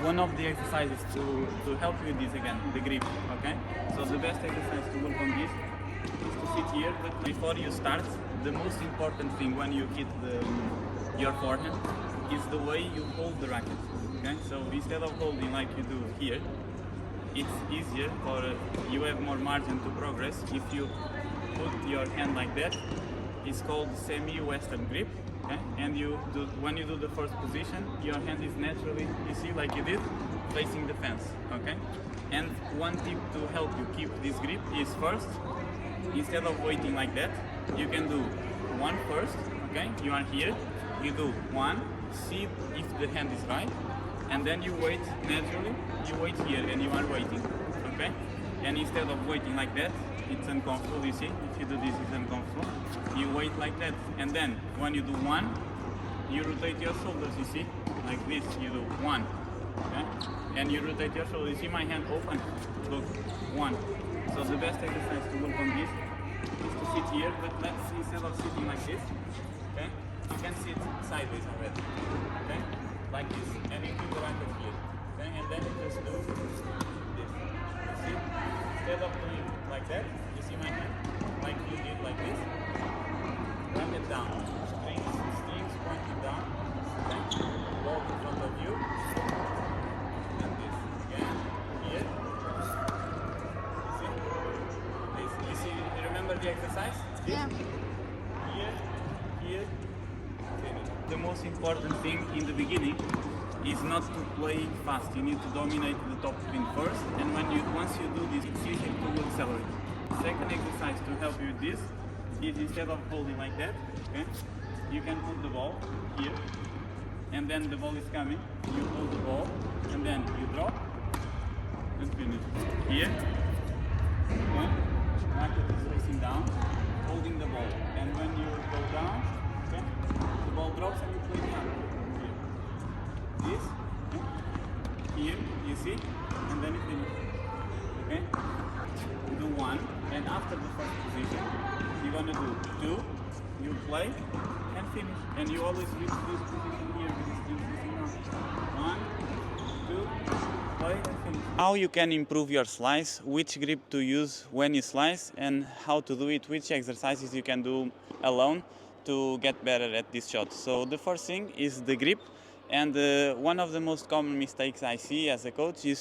one of the exercises to help you with this again, the grip, okay? So the best exercise to work on this is to sit here, but before you start, the most important thing when you hit your forehand is the way you hold the racket, okay? So instead of holding like you do here, it's easier or you have more margin to progress if you put your hand like that. It's called semi-western grip, okay? And when you do the first position, your hand is naturally, you see, like you did, facing the fence, okay? And one tip to help you keep this grip is first, instead of waiting like that, you can do one first, okay? You are here, you do one, see if the hand is right, and then you wait naturally, you wait here and you are waiting, okay? And instead of waiting like that, it's uncomfortable, you see, if you do this it's uncomfortable, you wait like that, and then when you do one, you rotate your shoulders, you see, like this, you do one, okay? And you rotate your shoulders, you see my hand open, look, one. So the best exercise to work on this is to sit here, but let's, instead of sitting like this, okay, you can sit sideways already, okay, like this, and you keep the racket here, okay, and then you just do this, you see, instead of doing like that, you see my hand, like you did like this, racket down, strings pointing down, okay, ball in front of you, and this, again, here, you see, you remember the exercise? Yeah. Here, here, finish. The most important thing in the beginning is not to play fast. You need to dominate the top spin first, and once you do this, it's easy to accelerate. Second exercise to help you with this is, instead of holding like that, okay, you can put the ball here, and then the ball is coming, you hold the ball, and then you drop, and finish. Here, okay, racket is facing down, holding the ball, and when you go down, okay, the ball drops and you play down. This, okay, here, you see, and then you finish, okay? Do one, and after the first position, you're gonna do two, you play, and finish. And you always reach this position here with this position. One, two, play, and finish. How you can improve your slice, which grip to use when you slice, and how to do it, which exercises you can do alone to get better at this shot. So the first thing is the grip, and one of the most common mistakes I see as a coach is